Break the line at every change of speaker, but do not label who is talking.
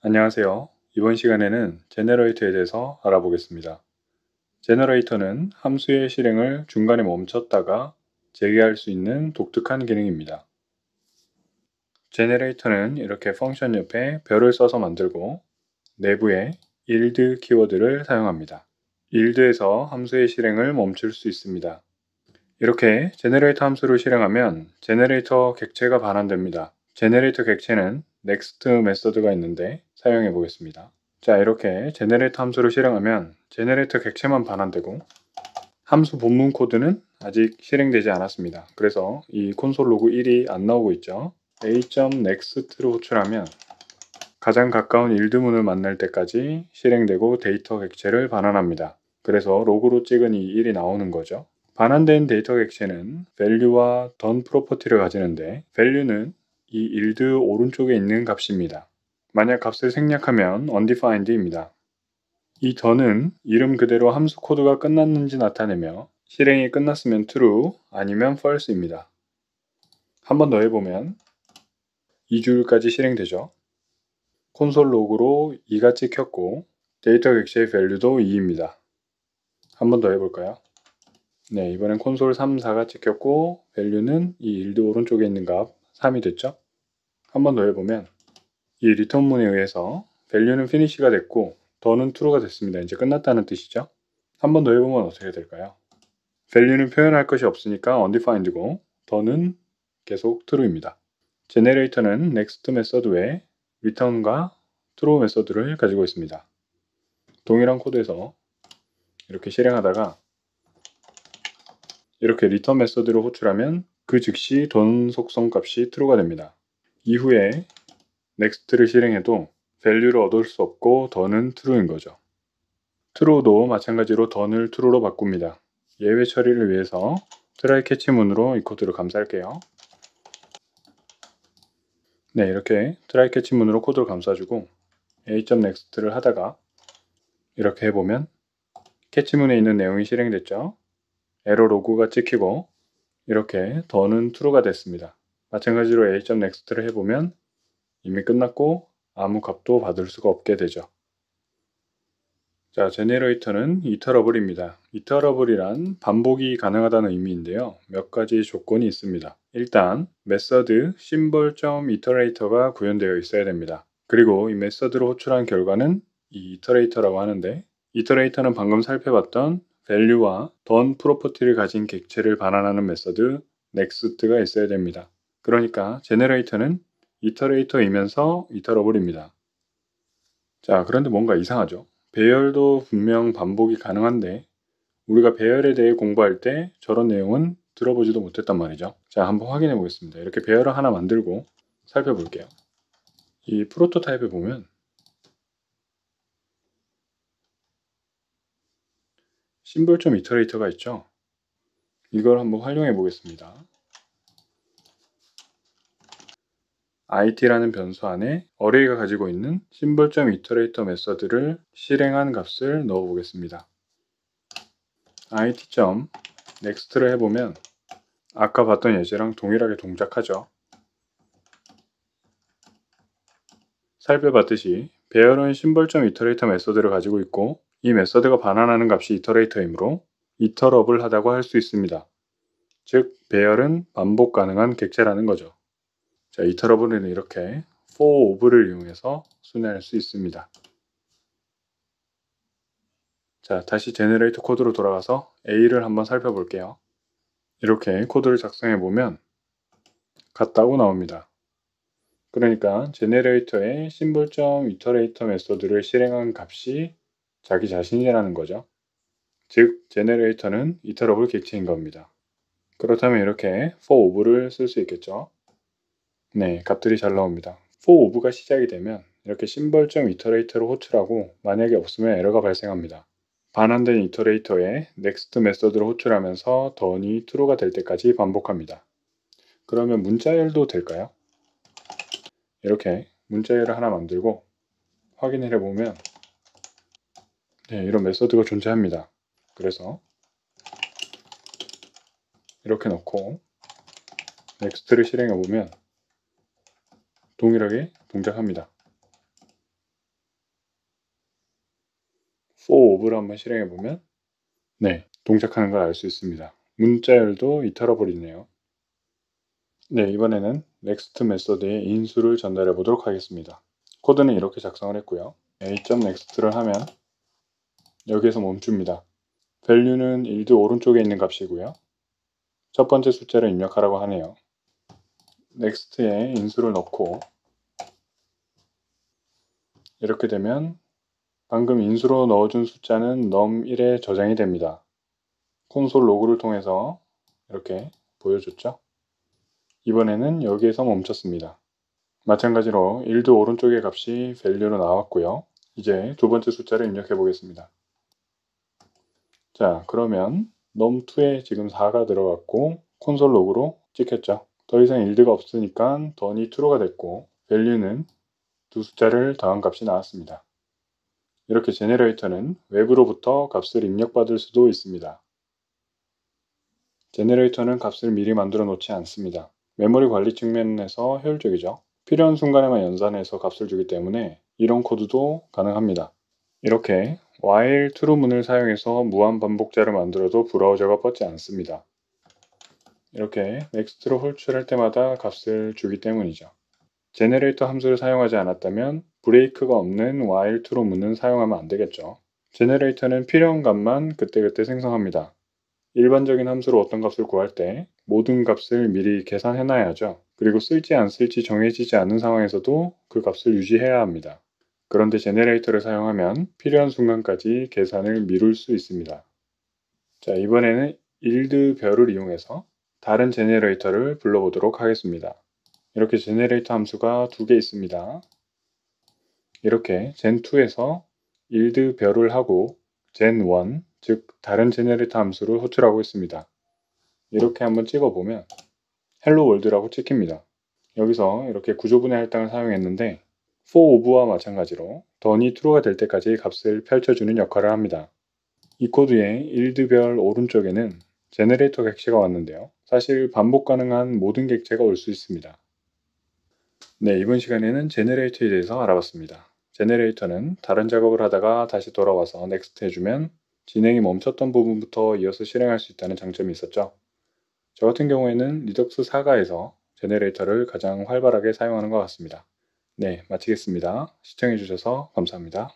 안녕하세요. 이번 시간에는 제너레이터에 대해서 알아보겠습니다. 제너레이터는 함수의 실행을 중간에 멈췄다가 재개할 수 있는 독특한 기능입니다. 제너레이터는 이렇게 펑션 옆에 별을 써서 만들고 내부에 yield 키워드를 사용합니다. yield에서 함수의 실행을 멈출 수 있습니다. 이렇게 제너레이터 함수를 실행하면 제너레이터 객체가 반환됩니다. 제너레이터 객체는 next 메서드가 있는데 사용해 보겠습니다. 자, 이렇게 제너레이터 함수를 실행하면 제너레이터 객체만 반환되고 함수 본문 코드는 아직 실행되지 않았습니다. 그래서 이 콘솔 로그 1이 안 나오고 있죠. a.next를 호출하면 가장 가까운 일드문을 만날 때까지 실행되고 데이터 객체를 반환합니다. 그래서 로그로 찍은 이 1이 나오는 거죠. 반환된 데이터 객체는 value와 done 프로퍼티를 가지는데 value는 이 yield 오른쪽에 있는 값입니다. 만약 값을 생략하면 undefined입니다. 이 done은 이름 그대로 함수 코드가 끝났는지 나타내며 실행이 끝났으면 true 아니면 false입니다. 한 번 더 해보면 2줄까지 실행되죠. 콘솔 로그로 2가 찍혔고 데이터 객체의 value도 2입니다. 한 번 더 해볼까요? 네, 이번엔 콘솔 3, 4가 찍혔고 value는 이 yield 오른쪽에 있는 값 3이 됐죠. 한 번 더 해보면 이 리턴문에 의해서 value는 finish가 됐고 done은 true가 됐습니다. 이제 끝났다는 뜻이죠. 한 번 더 해보면 어떻게 될까요? value는 표현할 것이 없으니까 undefined고 done은 계속 true입니다. generator는 next 메서드 외에 return과 true 메서드를 가지고 있습니다. 동일한 코드에서 이렇게 실행하다가 이렇게 return 메서드를 호출하면 그 즉시 done 속성 값이 true가 됩니다. 이후에 next를 실행해도 value를 얻을 수 없고 done은 true인 거죠. true도 마찬가지로 done을 true로 바꿉니다. 예외 처리를 위해서 try catch 문으로 이 코드를 감쌀게요. 네, 이렇게 try catch 문으로 코드를 감싸주고 a.next를 하다가 이렇게 해보면 캐치문에 있는 내용이 실행됐죠. 에러 로그가 찍히고 이렇게 done은 true가 됐습니다. 마찬가지로 a.next를 해보면 이미 끝났고 아무 값도 받을 수가 없게 되죠. 자, 제너레이터는 이터러블입니다. 이터러블이란 반복이 가능하다는 의미인데요. 몇 가지 조건이 있습니다. 일단 메서드 symbol.iterator가 구현되어 있어야 됩니다. 그리고 이 메서드로 호출한 결과는 이 이터레이터라고 하는데 이터레이터는 방금 살펴봤던 value와 done 프로퍼티를 가진 객체를 반환하는 메서드 next가 있어야 됩니다. 그러니까 제너레이터는 이터레이터이면서 이터러블입니다. 자, 그런데 뭔가 이상하죠? 배열도 분명 반복이 가능한데 우리가 배열에 대해 공부할 때 저런 내용은 들어보지도 못했단 말이죠. 자, 한번 확인해 보겠습니다. 이렇게 배열을 하나 만들고 살펴볼게요. 이 프로토타입에 보면 symbol.iterator가 있죠. 이걸 한번 활용해 보겠습니다. it라는 변수 안에 어레이가 가지고 있는 symbol.iterator 메서드를 실행한 값을 넣어 보겠습니다. it.next를 해보면 아까 봤던 예제랑 동일하게 동작하죠. 살펴봤듯이 배열은 symbol.iterator 메서드를 가지고 있고 이 메서드가 반환하는 값이 이터레이터이므로 이터러블 하다고 할 수 있습니다. 즉 배열은 반복 가능한 객체라는 거죠. 자, 이터러블은 이렇게 for of를 이용해서 순회할 수 있습니다. 자, 다시 제너레이터 코드로 돌아가서 A를 한번 살펴볼게요. 이렇게 코드를 작성해 보면 같다고 나옵니다. 그러니까 제너레이터의 symbol.iterator 메서드를 실행한 값이 자기 자신이라는 거죠. 즉 제너레이터는 이터러블 객체인 겁니다. 그렇다면 이렇게 for of를 쓸 수 있겠죠. 네, 값들이 잘 나옵니다. for of가 시작이 되면 이렇게 symbol.iterator를 호출하고 만약에 없으면 에러가 발생합니다. 반환된 이터레이터에 next 메서드를 호출하면서 done이 true가 될 때까지 반복합니다. 그러면 문자열도 될까요? 이렇게 문자열을 하나 만들고 확인을 해보면 네, 이런 메서드가 존재합니다. 그래서 이렇게 넣고 next를 실행해 보면 동일하게 동작합니다. for of를 한번 실행해 보면 네, 동작하는 걸 알 수 있습니다. 문자열도 이탈화 버리네요. 네, 이번에는 next 메소드의 인수를 전달해 보도록 하겠습니다. 코드는 이렇게 작성을 했고요. a.next를 하면 여기에서 멈춥니다. value는 일드 오른쪽에 있는 값이고요. 첫 번째 숫자를 입력하라고 하네요. next에 인수를 넣고 이렇게 되면 방금 인수로 넣어준 숫자는 num1에 저장이 됩니다. 콘솔 로그를 통해서 이렇게 보여줬죠. 이번에는 여기에서 멈췄습니다. 마찬가지로 일드 오른쪽의 값이 value로 나왔고요. 이제 두 번째 숫자를 입력해 보겠습니다. 자, 그러면 num2에 지금 4가 들어갔고 콘솔 로그로 찍혔죠. 더 이상 일드가 없으니까 던이 true가 됐고 value는 두 숫자를 더한 값이 나왔습니다. 이렇게 제너레이터는 외부로부터 값을 입력받을 수도 있습니다. 제너레이터는 값을 미리 만들어 놓지 않습니다. 메모리 관리 측면에서 효율적이죠. 필요한 순간에만 연산해서 값을 주기 때문에 이런 코드도 가능합니다. 이렇게 while true문을 사용해서 무한 반복자를 만들어도 브라우저가 뻗지 않습니다. 이렇게 next로 호출할 때마다 값을 주기 때문이죠. 제너레이터 함수를 사용하지 않았다면 브레이크가 없는 while true문은 사용하면 안 되겠죠. 제너레이터는 필요한 값만 그때그때 생성합니다. 일반적인 함수로 어떤 값을 구할 때 모든 값을 미리 계산해 놔야죠. 그리고 쓸지 안 쓸지 정해지지 않은 상황에서도 그 값을 유지해야 합니다. 그런데 제너레이터를 사용하면 필요한 순간까지 계산을 미룰 수 있습니다. 자, 이번에는 일드 별을 이용해서 다른 제너레이터를 불러보도록 하겠습니다. 이렇게 제너레이터 함수가 두 개 있습니다. 이렇게 gen2에서 일드 별을 하고 gen1, 즉 다른 제너레이터 함수를 호출하고 있습니다. 이렇게 한번 찍어보면 헬로 월드라고 찍힙니다. 여기서 이렇게 구조분해 할당을 사용했는데 for of와 마찬가지로 던이 true가 될 때까지 값을 펼쳐주는 역할을 합니다. 이 코드의 일드별 오른쪽에는 제너레이터 객체가 왔는데요. 사실 반복 가능한 모든 객체가 올 수 있습니다. 네, 이번 시간에는 제너레이터에 대해서 알아봤습니다. 제너레이터는 다른 작업을 하다가 다시 돌아와서 넥스트 해주면 진행이 멈췄던 부분부터 이어서 실행할 수 있다는 장점이 있었죠. 저 같은 경우에는 리덕스 사가에서 제너레이터를 가장 활발하게 사용하는 것 같습니다. 네, 마치겠습니다. 시청해주셔서 감사합니다.